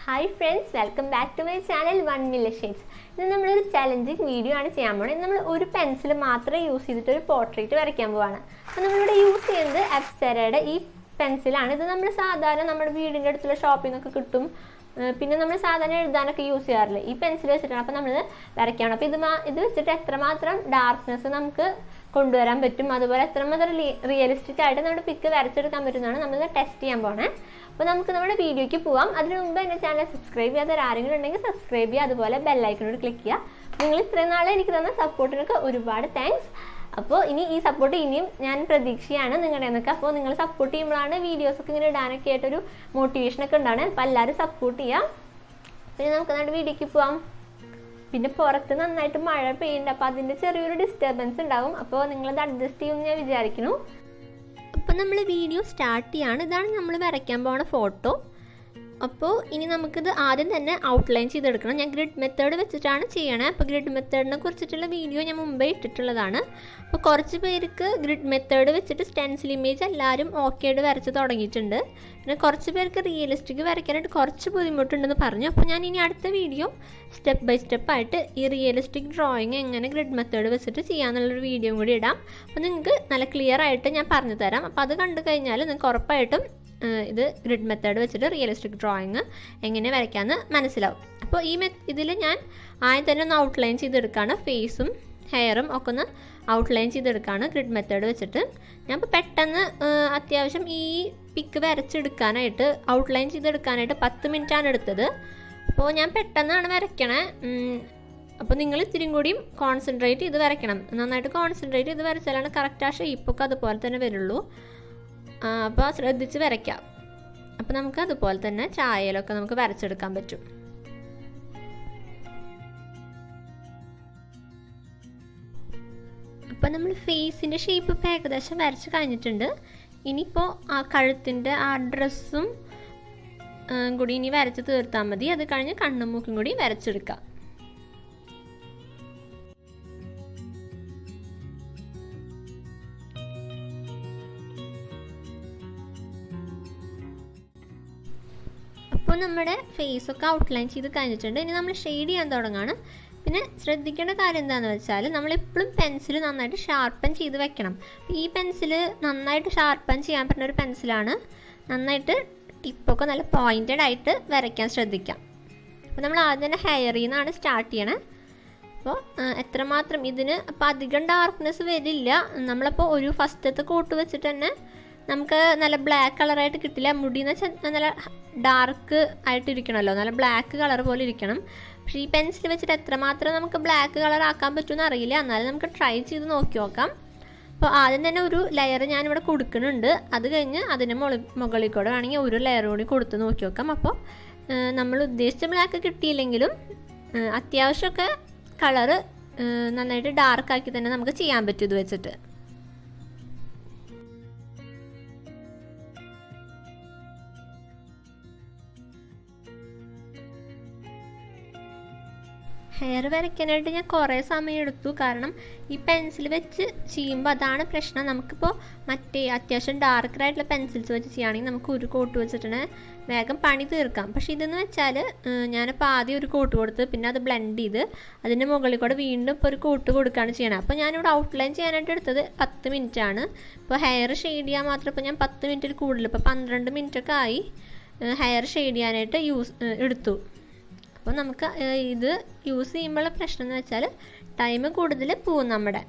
Hi friends, welcome back to my channel 1 Million Shades. This is a challenging video. We use a pencil to use a portrait. We use Apsara pencil. This is a shopping. പിന്നെ നമ്മൾ സാധാരണ എഴുതാനൊക്കെ use ചെയ്യാറില്ല ഈ pencil വെച്ചിട്ടാണ് അപ്പോൾ നമ്മൾ വരയ്ക്കണം അപ്പോൾ ഇത് വെച്ചിട്ട് എത്രമാത്രം ഡാർക്ക്നെസ് നമുക്ക് കൊണ്ടുവരാൻ പറ്റും അതുപോലെ എത്രമാത്രം റിയലിസ്റ്റിക് ആയിട്ട് നമ്മുടെ പിക്ക് വരച്ചെടുക്കാൻ പറ്റുന്നതാണ് നമ്മൾ ടെസ്റ്റ് ചെയ്യാൻ പോണേ അപ്പോൾ നമുക്ക് നമ്മുടെ വീഡിയോയ്ക്ക് പോവാം അതിനു മുമ്പ് എൻ്റെ ചാനൽ സബ്സ്ക്രൈബ് ചെയ്യാത്ത ആരെങ്കിലും ഉണ്ടെങ്കിൽ സബ്സ്ക്രൈബ് ചെയ്യുക അതുപോലെ ബെൽ ഐക്കണോട് ക്ലിക്ക് ചെയ്യുക നിങ്ങൾ ഇത്രയും നാളെ എനിക്ക് തന്ന സപ്പോർട്ടിനൊക്കെ ഒരുപാട് താങ്ക്സ് അപ്പോൾ ഇനി ഈ സപ്പോർട്ട് ഇനിയും ഞാൻ പ്രതീക്ഷയാണ് നിങ്ങളുടെ എന്നൊക്കെ അപ്പോൾ നിങ്ങൾ സപ്പോർട്ട് ചെയ്യുമ്പോഴാണ് വീഡിയോസൊക്കെ ഇങ്ങനെ ഇടാനൊക്കെ ആയിട്ടൊരു മോട്ടിവേഷനൊക്കെ ഉണ്ടാണ് അപ്പോൾ എല്ലാവരും സപ്പോർട്ട് ചെയ്യാം പിന്നെ നമുക്ക് നമ്മുടെ വീഡിയോയ്ക്ക് പോവാം പിന്നെ പുറത്ത് നന്നായിട്ട് മഴ പെയ്യുന്നുണ്ട് അപ്പോൾ അതിൻ്റെ ചെറിയൊരു ഡിസ്റ്റർബൻസ് ഉണ്ടാകും അപ്പോൾ നിങ്ങളത് അഡ്ജസ്റ്റ് ചെയ്യുമെന്ന് ഞാൻ വിചാരിക്കുന്നു അപ്പോൾ നമ്മൾ വീഡിയോ സ്റ്റാർട്ട് ചെയ്യാണ് ഇതാണ് നമ്മൾ വരയ്ക്കാൻ പോകുന്ന ഫോട്ടോ അപ്പോൾ ഇനി നമുക്കിത് ആദ്യം തന്നെ ഔട്ട്ലൈൻ ചെയ്തെടുക്കണം ഞാൻ ഗ്രിഡ് മെത്തേഡ് വെച്ചിട്ടാണ് ചെയ്യണേ അപ്പോൾ ഗ്രിഡ് മെത്തേഡിനെ കുറിച്ചിട്ടുള്ള വീഡിയോ ഞാൻ മുമ്പേ ഇട്ടിട്ടുള്ളതാണ് അപ്പോൾ കുറച്ച് പേർക്ക് ഗ്രിഡ് മെത്തേഡ് വെച്ചിട്ട് സ്റ്റെൻസിൽ ഇമേജ് എല്ലാവരും ഓക്കെ ആയിട്ട് വരച്ച് തുടങ്ങിയിട്ടുണ്ട് പിന്നെ കുറച്ച് പേർക്ക് റിയലിസ്റ്റിക് വരയ്ക്കാനായിട്ട് കുറച്ച് ബുദ്ധിമുട്ടുണ്ടെന്ന് പറഞ്ഞു അപ്പോൾ ഞാൻ ഇനി അടുത്ത വീഡിയോ സ്റ്റെപ്പ് ബൈ സ്റ്റെപ്പ് ആയിട്ട് ഈ റിയലിസ്റ്റിക് ഡ്രോയിങ് എങ്ങനെ ഗ്രിഡ് മെത്തേഡ് വെച്ചിട്ട് ചെയ്യാമെന്നുള്ളൊരു വീഡിയോ കൂടി ഇടാം അപ്പോൾ നിങ്ങൾക്ക് നല്ല ക്ലിയർ ആയിട്ട് ഞാൻ പറഞ്ഞു തരാം അപ്പോൾ അത് കണ്ടു കഴിഞ്ഞാൽ നിങ്ങൾക്ക് ഉറപ്പായിട്ടും ഇത് ഗ്രിഡ് മെത്തേഡ് വെച്ചിട്ട് റിയലിസ്റ്റിക് ഡ്രോയിങ് എങ്ങനെ വരയ്ക്കാമെന്ന് മനസ്സിലാവും അപ്പോൾ ഇതിൽ ഞാൻ ആദ്യം തന്നെ ഒന്ന് ഔട്ട്ലൈൻ ചെയ്തെടുക്കുകയാണ് ഫേസും ഹെയറും ഒക്കെ ഒന്ന് ഔട്ട്ലൈൻ ചെയ്തെടുക്കുകയാണ് ഗ്രിഡ് മെത്തേഡ് വെച്ചിട്ട് ഞാൻ ഇപ്പോൾ പെട്ടെന്ന് അത്യാവശ്യം ഈ പിക്ക് വരച്ചെടുക്കാനായിട്ട് ഔട്ട്ലൈൻ ചെയ്തെടുക്കാനായിട്ട് 10 മിനിറ്റാണ് എടുത്തത് അപ്പോൾ ഞാൻ പെട്ടെന്നാണ് വരയ്ക്കണേ അപ്പോൾ നിങ്ങൾ ഇത്തിരിയും കൂടിയും കോൺസെൻട്രേറ്റ് ചെയ്ത് വരയ്ക്കണം നന്നായിട്ട് കോൺസെൻട്രേറ്റ് ചെയ്ത് വരച്ചാലാണ് കറക്റ്റ് ആ ഷേപ്പൊക്കെ അതുപോലെ തന്നെ വരുള്ളൂ അപ്പോൾ ശ്രദ്ധിച്ച് വരയ്ക്കാം അപ്പോൾ നമുക്ക് അതുപോലെ തന്നെ ചായയിലൊക്കെ നമുക്ക് വരച്ചെടുക്കാൻ പറ്റും അപ്പോൾ നമ്മൾ ഫേസിൻ്റെ ഷേപ്പ് ഇപ്പോൾ ഏകദേശം വരച്ച് കഴിഞ്ഞിട്ടുണ്ട് ഇനിയിപ്പോൾ ആ കഴുത്തിൻ്റെ ആ ഡ്രസ്സും കൂടി ഇനി വരച്ച് തീർത്താൽ മതി അത് കഴിഞ്ഞ് കണ്ണും മൂക്കും കൂടി വരച്ചെടുക്കാം അപ്പോൾ നമ്മുടെ ഫേസൊക്കെ ഔട്ട്ലൈൻ ചെയ്ത് കഴിഞ്ഞിട്ടുണ്ട് ഇനി നമ്മൾ ഷെയ്ഡ് ചെയ്യാൻ തുടങ്ങുകയാണ് പിന്നെ ശ്രദ്ധിക്കേണ്ട കാര്യം എന്താണെന്ന് വെച്ചാൽ നമ്മളെപ്പോഴും പെൻസിൽ നന്നായിട്ട് ഷാർപ്പൻ ചെയ്ത് വെക്കണം ഈ പെൻസിൽ നന്നായിട്ട് ഷാർപ്പൻ ചെയ്യാൻ പറ്റുന്ന ഒരു പെൻസിലാണ് നന്നായിട്ട് ടിപ്പൊക്കെ നല്ല പോയിൻറ്റഡ് ആയിട്ട് വരയ്ക്കാൻ ശ്രദ്ധിക്കാം അപ്പോൾ നമ്മൾ ആദ്യം തന്നെ ഹെയറിൽ നിന്നാണ് സ്റ്റാർട്ട് ചെയ്യണേ അപ്പോൾ എത്രമാത്രം ഇതിന് അപ്പോൾ അധികം ഡാർക്ക്നെസ് വരില്ല നമ്മളപ്പോൾ ഒരു ഫസ്റ്റത്തെ കോട്ട് വെച്ചിട്ട് തന്നെ നമുക്ക് നല്ല ബ്ലാക്ക് കളറായിട്ട് കിട്ടില്ല മുടി എന്ന് വെച്ചാൽ നല്ല ഡാർക്ക് ആയിട്ടിരിക്കണമല്ലോ നല്ല ബ്ലാക്ക് കളർ പോലെ ഇരിക്കണം പക്ഷേ ഈ പെൻസിൽ വെച്ചിട്ട് എത്രമാത്രം നമുക്ക് ബ്ലാക്ക് കളർ ആക്കാൻ പറ്റുമെന്ന് അറിയില്ല എന്നാലും നമുക്ക് ട്രൈ ചെയ്ത് നോക്കി നോക്കാം അപ്പോൾ ആദ്യം തന്നെ ഒരു ലെയർ ഞാനിവിടെ കൊടുക്കുന്നുണ്ട് അത് കഴിഞ്ഞ് അതിന് മുകളിൽ കൂടെ വേണമെങ്കിൽ ഒരു ലെയർ കൂടി കൊടുത്ത് നോക്കി നോക്കാം അപ്പോൾ നമ്മൾ ഉദ്ദേശിച്ച ബ്ലാക്ക് കിട്ടിയില്ലെങ്കിലും അത്യാവശ്യമൊക്കെ കളറ് നന്നായിട്ട് ഡാർക്കാക്കി തന്നെ നമുക്ക് ചെയ്യാൻ പറ്റും ഇത് വെച്ചിട്ട് ഹെയർ വരയ്ക്കാനായിട്ട് ഞാൻ കുറേ സമയം എടുത്തു കാരണം ഈ പെൻസിൽ വെച്ച് ചെയ്യുമ്പോൾ അതാണ് പ്രശ്നം നമുക്കിപ്പോൾ മറ്റേ അത്യാവശ്യം ഡാർക്കറായിട്ടുള്ള പെൻസിൽസ് വെച്ച് ചെയ്യുകയാണെങ്കിൽ നമുക്ക് ഒരു കോട്ട് വെച്ചിട്ടാണ് വേഗം പണി തീർക്കാം പക്ഷേ ഇതെന്ന് വെച്ചാൽ ഞാനിപ്പോൾ ആദ്യം ഒരു കോട്ട് കൊടുത്ത് പിന്നെ അത് ബ്ലെൻഡ് ചെയ്ത് അതിൻ്റെ മുകളിൽ കൂടെ വീണ്ടും ഇപ്പോൾ ഒരു കോട്ട് കൊടുക്കുകയാണ് ചെയ്യണം അപ്പോൾ ഞാനിവിടെ ഔട്ട്ലൈൻ ചെയ്യാനായിട്ട് എടുത്തത് 10 മിനിറ്റാണ് ഇപ്പോൾ ഹെയർ ഷെയ്ഡ് ചെയ്യാൻ മാത്രം ഇപ്പോൾ ഞാൻ 10 മിനിറ്റിൽ കൂടുതൽ ഇപ്പോൾ 12 മിനിറ്റൊക്കെ ആയി ഹെയർ ഷെയ്ഡ് ചെയ്യാനായിട്ട് എടുത്തു അപ്പോൾ നമുക്ക് ഇത് യൂസ് ചെയ്യുമ്പോഴുള്ള പ്രശ്നം എന്ന് വെച്ചാൽ ടൈം കൂടുതൽ പോവും നമ്മുടെ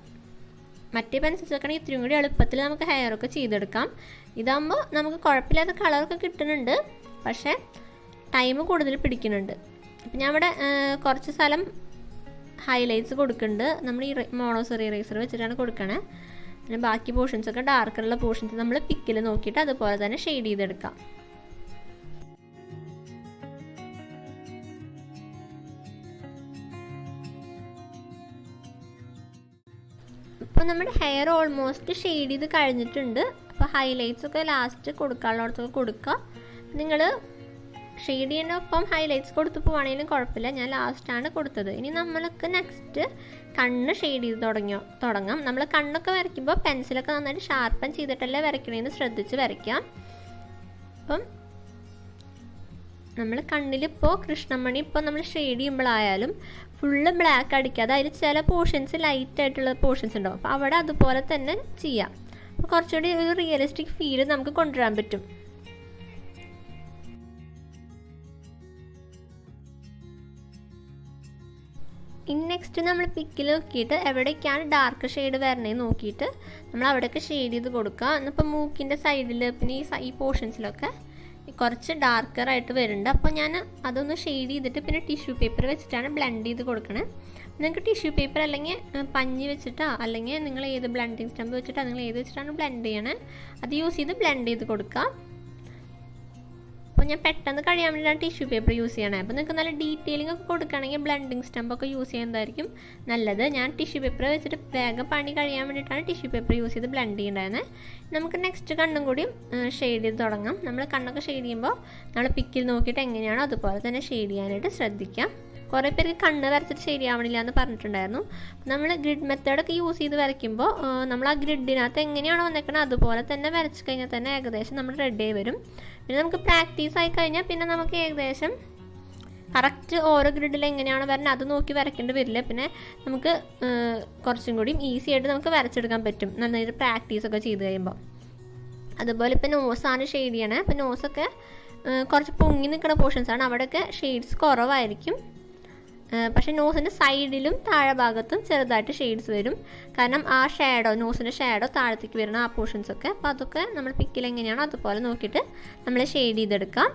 മറ്റേ പെൻസിൽസ് ഒക്കെ ഇത്രയും കൂടി എളുപ്പത്തിൽ നമുക്ക് ഹെയറൊക്കെ ചെയ്തെടുക്കാം ഇതാകുമ്പോൾ നമുക്ക് കുഴപ്പമില്ലാത്ത കളറൊക്കെ കിട്ടുന്നുണ്ട് പക്ഷേ ടൈം കൂടുതൽ പിടിക്കുന്നുണ്ട് അപ്പം ഞാൻ ഇവിടെ കുറച്ച് സ്ഥലം ഹൈലൈറ്റ്സ് കൊടുക്കുന്നുണ്ട് നമ്മൾ ഈ മോണോസറി ഇറേസർ വെച്ചിട്ടാണ് കൊടുക്കണേ പിന്നെ ബാക്കി പോർഷൻസൊക്കെ ഡാർക്കറുള്ള പോർഷൻസ് നമ്മൾ പിക്കിൽ നോക്കിയിട്ട് അതുപോലെ തന്നെ ഷെയ്ഡ് ചെയ്തെടുക്കാം അപ്പോൾ നമ്മുടെ ഹെയർ ഓൾമോസ്റ്റ് ഷെയ്ഡ് ചെയ്ത് കഴിഞ്ഞിട്ടുണ്ട് അപ്പോൾ ഹൈലൈറ്റ്സ് ഒക്കെ ലാസ്റ്റ് കൊടുക്കാനുള്ളടത്തൊക്കെ കൊടുക്കുക നിങ്ങൾ ഷെയ്ഡ് ചെയ്യുന്നൊപ്പം ഹൈലൈറ്റ്സ് കൊടുത്ത് പോവുകയാണെങ്കിലും കുഴപ്പമില്ല ഞാൻ ലാസ്റ്റാണ് കൊടുത്തത് ഇനി നമ്മൾക്ക് നെക്സ്റ്റ് കണ്ണ് ഷെയ്ഡ് ചെയ്ത് തുടങ്ങാം നമ്മൾ കണ്ണൊക്കെ വരയ്ക്കുമ്പോൾ പെൻസിലൊക്കെ നന്നായിട്ട് ഷാർപ്പൻ ചെയ്തിട്ടല്ലേ വരയ്ക്കണമെന്ന് ശ്രദ്ധിച്ച് വരയ്ക്കാം അപ്പം നമ്മൾ കണ്ണിലിപ്പോൾ കൃഷ്ണമണി ഇപ്പോൾ നമ്മൾ ഷെയ്ഡ് ചെയ്യുമ്പോഴായാലും ഫുള്ള് ബ്ലാക്ക് അടിക്കാതെ അതിൽ ചില പോർഷൻസ് ലൈറ്റായിട്ടുള്ള പോർഷൻസ് ഉണ്ടാവും. അപ്പോൾ അവിടെ അതുപോലെ തന്നെ ചെയ്യാം. അപ്പോൾ കുറച്ചുകൂടി ഒരു റിയലിസ്റ്റിക് ഫീല് നമുക്ക് കൊണ്ടുവരാൻ പറ്റും. ഇനി നെക്സ്റ്റ് നമ്മൾ പിക്കിൽ നോക്കിയിട്ട് എവിടേക്കാണ് ഡാർക്ക് ഷെയ്ഡ് വരണേന്ന് നോക്കിയിട്ട് നമ്മൾ അവിടെയൊക്കെ ഷെയ്ഡ് ചെയ്ത് കൊടുക്കുക. എന്നിപ്പോൾ മൂക്കിൻ്റെ സൈഡിൽ പിന്നെ ഈ പോർഷൻസിലൊക്കെ കുറച്ച് ഡാർക്കറായിട്ട് വരുന്നുണ്ട്. അപ്പോൾ ഞാൻ അതൊന്ന് ഷെയ്ഡ് ചെയ്തിട്ട് പിന്നെ ടിഷ്യൂ പേപ്പർ വെച്ചിട്ടാണ് ബ്ലെൻഡ് ചെയ്ത് കൊടുക്കണേ. നിങ്ങൾക്ക് ടിഷ്യൂ പേപ്പർ അല്ലെങ്കിൽ പഞ്ഞി വെച്ചിട്ടോ അല്ലെങ്കിൽ നിങ്ങൾ ഏത് ബ്ലെൻഡിങ് സ്റ്റമ്പ് വെച്ചിട്ടോ നിങ്ങൾ ഏത് വെച്ചിട്ടാണ് ബ്ലെൻഡ് ചെയ്യണേ അത് യൂസ് ചെയ്ത് ബ്ലെൻഡ് ചെയ്ത് കൊടുക്കുക. അപ്പോൾ ഞാൻ പെട്ടെന്ന് കഴിയാൻ വേണ്ടിയിട്ടാണ് ടിഷ്യൂ പേപ്പർ യൂസ് ചെയ്യണേ. അപ്പോൾ നിങ്ങൾക്ക് നല്ല ഡീറ്റെയിലിംഗ് ഒക്കെ കൊടുക്കുകയാണെങ്കിൽ ബ്ലെൻഡിങ് സ്റ്റമ്പൊക്കെ യൂസ് ചെയ്യുന്നതായിരിക്കും നല്ലത്. ഞാൻ ടിഷ്യൂ പേപ്പർ വെച്ചിട്ട് വേഗം പണി കഴിയാൻ വേണ്ടിയിട്ടാണ് ടിഷ്യൂ പേപ്പർ യൂസ് ചെയ്ത് ബ്ലെൻഡ് ചെയ്യേണ്ടത്. നമുക്ക് നെക്സ്റ്റ് കണ്ണും കൂടി ഷെയ്ഡ് ചെയ്ത് തുടങ്ങാം. നമ്മൾ കണ്ണൊക്കെ ഷെയ്ഡ് ചെയ്യുമ്പോൾ നമ്മൾ പിക്കിൽ നോക്കിയിട്ട് എങ്ങനെയാണോ അതുപോലെ തന്നെ ഷെയ്ഡ് ചെയ്യാനായിട്ട് ശ്രദ്ധിക്കാം. കുറേ പേർക്ക് കണ്ണ് വരച്ചിട്ട് ശരിയാവണില്ല എന്ന് പറഞ്ഞിട്ടുണ്ടായിരുന്നു. നമ്മൾ ഗ്രിഡ് മെത്തേഡൊക്കെ യൂസ് ചെയ്ത് വരയ്ക്കുമ്പോൾ നമ്മൾ ആ ഗ്രിഡിനകത്ത് എങ്ങനെയാണോ വന്നേക്കണത് അതുപോലെ തന്നെ വരച്ച് കഴിഞ്ഞാൽ തന്നെ ഏകദേശം നമ്മൾ റെഡി ആയി വരും. പിന്നെ നമുക്ക് പ്രാക്ടീസ് ആയി കഴിഞ്ഞാൽ പിന്നെ നമുക്ക് ഏകദേശം കറക്റ്റ് ഓരോ ഗ്രിഡിൽ എങ്ങനെയാണ് വരുന്നത് അത് നോക്കി വരയ്ക്കേണ്ടി വരില്ല. പിന്നെ നമുക്ക് കുറച്ചും കൂടി ഈസി ആയിട്ട് നമുക്ക് വരച്ചെടുക്കാൻ പറ്റും നന്നായിട്ട് പ്രാക്ടീസൊക്കെ ചെയ്ത് കഴിയുമ്പോൾ. അതുപോലെ ഇപ്പോൾ നോസാണ് ഷെയ്ഡ് ചെയ്യണേ. അപ്പോൾ നോസൊക്കെ കുറച്ച് പൊങ്ങി നിൽക്കുന്ന പോർഷൻസാണ്, അവിടെയൊക്കെ ഷെയ്ഡ്സ് കുറവായിരിക്കും. പക്ഷേ നോസിൻ്റെ സൈഡിലും താഴെ ഭാഗത്തും ചെറുതായിട്ട് ഷെയ്ഡ്സ് വരും. കാരണം ആ നോസിൻ്റെ ഷാഡോ താഴത്തേക്ക് വരുന്ന ആ പോർഷൻസൊക്കെ. അപ്പോൾ അതൊക്കെ നമ്മൾ പിക്കിൽ എങ്ങനെയാണോ അതുപോലെ നോക്കിയിട്ട് നമ്മൾ ഷെയ്ഡ് ചെയ്തെടുക്കാം.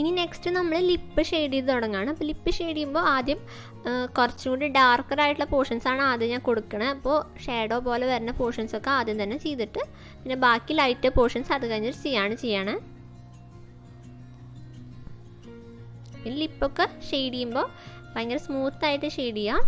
ഇനി നെക്സ്റ്റ് നമ്മൾ ലിപ്പ് ഷെയ്ഡ് ചെയ്ത് തുടങ്ങുകയാണ്. അപ്പോൾ ലിപ്പ് ഷെയ്ഡ് ചെയ്യുമ്പോൾ ആദ്യം കുറച്ചും കൂടി ഡാർക്കറായിട്ടുള്ള പോർഷൻസാണ് ആദ്യം ഞാൻ കൊടുക്കണത്. അപ്പോൾ ഷാഡോ പോലെ വരുന്ന പോർഷൻസൊക്കെ ആദ്യം തന്നെ ചെയ്തിട്ട് പിന്നെ ബാക്കി ലൈറ്റ് പോർഷൻസ് അത് കഴിഞ്ഞിട്ട് ചെയ്യണേ. പിന്നെ ലിപ്പൊക്കെ ഷെയ്ഡ് ചെയ്യുമ്പോൾ ഭയങ്കര സ്മൂത്തായിട്ട് ഷെയ്ഡ് ചെയ്യാം.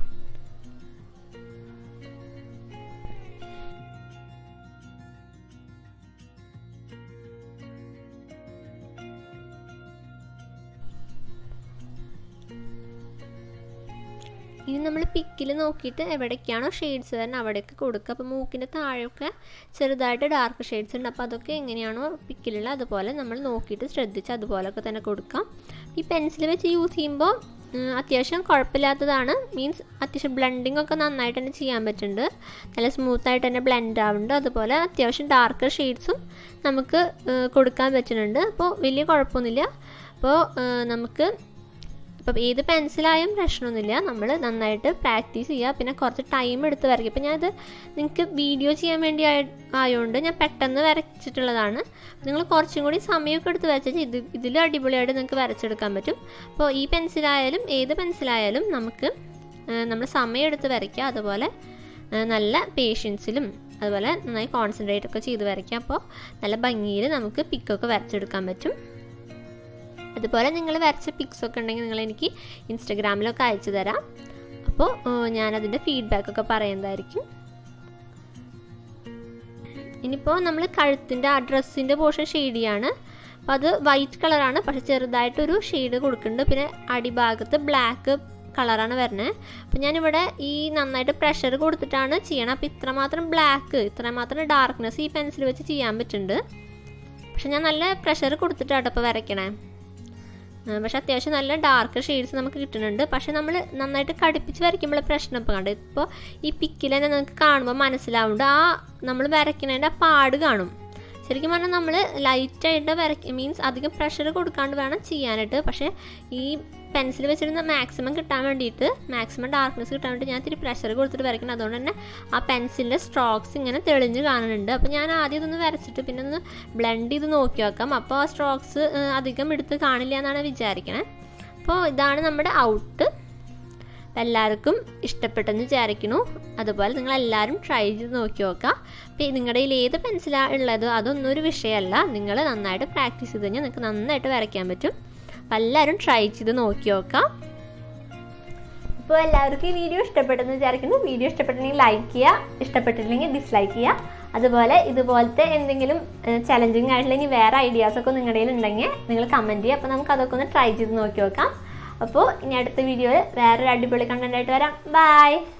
ഇനി നമ്മൾ പിക്കിൽ നോക്കിയിട്ട് എവിടേക്കാണോ ഷെയ്ഡ്സ് വരുന്നത് അവിടെയൊക്കെ കൊടുക്കുക. അപ്പോൾ മൂക്കിൻ്റെ താഴെയൊക്കെ ചെറുതായിട്ട് ഡാർക്ക് ഷെയ്ഡ്സ് ഉണ്ട്. അപ്പോൾ അതൊക്കെ എങ്ങനെയാണോ പിക്കിലുള്ള അതുപോലെ നമ്മൾ നോക്കിയിട്ട് ശ്രദ്ധിച്ച് അതുപോലെയൊക്കെ തന്നെ കൊടുക്കാം. ഈ പെൻസിൽ വെച്ച് യൂസ് ചെയ്യുമ്പോൾ അത്യാവശ്യം കുഴപ്പമില്ലാത്തതാണ്. മീൻസ് അത്യാവശ്യം ബ്ലെൻഡിങ് ഒക്കെ നന്നായിട്ട് തന്നെ ചെയ്യാൻ പറ്റുന്നുണ്ട്. നല്ല സ്മൂത്തായിട്ട് തന്നെ ബ്ലെൻഡ് ആവുന്നുണ്ട്. അതുപോലെ അത്യാവശ്യം ഡാർക്ക് ഷെയ്ഡ്സും നമുക്ക് കൊടുക്കാൻ പറ്റുന്നുണ്ട്. അപ്പോൾ വലിയ കുഴപ്പമൊന്നുമില്ല. അപ്പോൾ നമുക്ക് അപ്പം ഏത് പെൻസിലായും പ്രശ്നമൊന്നുമില്ല. നമ്മൾ നന്നായിട്ട് പ്രാക്ടീസ് ചെയ്യുക. പിന്നെ കുറച്ച് ടൈം എടുത്ത് വരയ്ക്കുക. ഇപ്പം ഞാനത് നിങ്ങൾക്ക് വീഡിയോ ചെയ്യാൻ വേണ്ടി ആയതുകൊണ്ട് ഞാൻ പെട്ടെന്ന് വരച്ചിട്ടുള്ളതാണ്. നിങ്ങൾ കുറച്ചും കൂടി സമയമൊക്കെ എടുത്ത് വരച്ചാൽ ഇതിലും അടിപൊളിയായിട്ട് നിങ്ങൾക്ക് വരച്ചെടുക്കാൻ പറ്റും. അപ്പോൾ ഈ പെൻസിലായാലും ഏത് പെൻസിലായാലും നമ്മൾ സമയം എടുത്ത് വരയ്ക്കുക. അതുപോലെ നല്ല പേഷ്യൻസിലും അതുപോലെ നന്നായി കോൺസെൻട്രേറ്റ് ഒക്കെ ചെയ്ത് വരയ്ക്കുക. അപ്പോൾ നല്ല ഭംഗിയിൽ നമുക്ക് പിക്കൊക്കെ വരച്ചെടുക്കാൻ പറ്റും. അതുപോലെ നിങ്ങൾ വരച്ച പിക്സൊക്കെ ഉണ്ടെങ്കിൽ നിങ്ങൾ എനിക്ക് ഇൻസ്റ്റഗ്രാമിലൊക്കെ അയച്ചു തരാം. അപ്പോൾ ഞാനതിൻ്റെ ഫീഡ്ബാക്കൊക്കെ പറയുന്നതായിരിക്കും. ഇനിയിപ്പോൾ നമ്മൾ കഴുത്തിൻ്റെ ആ ഡ്രസ്സിൻ്റെ പോർഷൻ ഷെയ്ഡ് ചെയ്യാണ്. അപ്പോൾ അത് വൈറ്റ് കളറാണ്, പക്ഷേ ചെറുതായിട്ടൊരു ഷെയ്ഡ് കൊടുക്കുന്നുണ്ട്. പിന്നെ അടിഭാഗത്ത് ബ്ലാക്ക് കളറാണ് വരുന്നത്. അപ്പോൾ ഞാനിവിടെ ഈ നന്നായിട്ട് പ്രഷർ കൊടുത്തിട്ടാണ് ചെയ്യണം. അപ്പോൾ ഇത്രമാത്രം ഇത്രമാത്രം ഡാർക്ക്നെസ് ഈ പെൻസിൽ വെച്ച് ചെയ്യാൻ പറ്റുന്നുണ്ട്. പക്ഷെ ഞാൻ നല്ല പ്രഷർ കൊടുത്തിട്ടാണ് ഇപ്പോൾ വരയ്ക്കണേ. പക്ഷെ അത്യാവശ്യം നല്ല ഡാർക്ക് ഷെയ്ഡ്സ് നമുക്ക് കിട്ടുന്നുണ്ട്. പക്ഷെ നമ്മൾ നന്നായിട്ട് കടുപ്പിച്ച് വരയ്ക്കുമ്പോൾ പ്രശ്നം ഇപ്പോൾ കണ്ടു. ഇപ്പോൾ ഈ പിക്കിൽ തന്നെ നിങ്ങൾക്ക് കാണുമ്പോൾ മനസ്സിലാവുന്നുണ്ട് ആ നമ്മൾ വരയ്ക്കുന്നതിൻ്റെ ആ പാട് കാണും. ശരിക്കും പറഞ്ഞാൽ നമ്മൾ ലൈറ്റായിട്ട് മീൻസ് അധികം പ്രഷർ കൊടുക്കാണ്ട് വേണം ചെയ്യാനായിട്ട്. പക്ഷേ ഈ പെൻസിൽ വെച്ചിരുന്ന മാക്സിമം ഡാർക്ക്നെസ് കിട്ടാൻ വേണ്ടി ഞാൻ ഇത്തിരി പ്രഷർ കൊടുത്തിട്ട് വരയ്ക്കണം. അതുകൊണ്ട് തന്നെ ആ പെൻസിലിൻ്റെ സ്ട്രോക്സ് ഇങ്ങനെ തെളിഞ്ഞ് കാണുന്നുണ്ട്. അപ്പോൾ ഞാൻ ആദ്യം ഇതൊന്ന് വരച്ചിട്ട് പിന്നെ ഒന്ന് ബ്ലെൻഡ് ചെയ്ത് നോക്കി വെക്കാം. അപ്പോൾ ആ സ്ട്രോക്സ് അധികം എടുത്ത് കാണില്ല എന്നാണ് വിചാരിക്കണേ. അപ്പോൾ ഇതാണ് നമ്മുടെ ഔട്ട്. എല്ലാവർക്കും ഇഷ്ടപ്പെട്ടെന്ന് വിചാരിക്കുന്നു. അതുപോലെ നിങ്ങളെല്ലാവരും ട്രൈ ചെയ്ത് നോക്കി നോക്കുക. അപ്പോൾ നിങ്ങളുടെ കയ്യിൽ ഏത് പെൻസിലാണ് ഉള്ളത് അതൊന്നും ഒരു വിഷയമല്ല. നിങ്ങൾ നന്നായിട്ട് പ്രാക്ടീസ് ചെയ്ത് കഴിഞ്ഞാൽ നിങ്ങൾക്ക് നന്നായിട്ട് വരയ്ക്കാൻ പറ്റും. അപ്പോൾ എല്ലാവരും ട്രൈ ചെയ്ത് നോക്കി നോക്കാം. അപ്പോൾ എല്ലാവർക്കും ഈ വീഡിയോ ഇഷ്ടപ്പെട്ടെന്ന് വിചാരിക്കുന്നു. വീഡിയോ ഇഷ്ടപ്പെട്ടെങ്കിൽ ലൈക്ക് ചെയ്യുക, ഇഷ്ടപ്പെട്ടില്ലെങ്കിൽ ഡിസ്ലൈക്ക് ചെയ്യുക. അതുപോലെ ഇതുപോലത്തെ എന്തെങ്കിലും ചലഞ്ചിങ് ആയിട്ടുള്ള ഇനി വേറെ ഐഡിയാസൊക്കെ നിങ്ങളുടെ കയ്യിൽ ഉണ്ടെങ്കിൽ നിങ്ങൾ കമൻറ്റ് ചെയ്യുക. അപ്പോൾ നമുക്ക് അതൊക്കെ ഒന്ന് ട്രൈ ചെയ്ത് നോക്കി നോക്കാം. അപ്പോൾ ഇനി അടുത്ത വീഡിയോയിൽ വേറൊരു അടിപൊളി കണ്ടന്റ് ആയിട്ട് വരാം. ബൈ.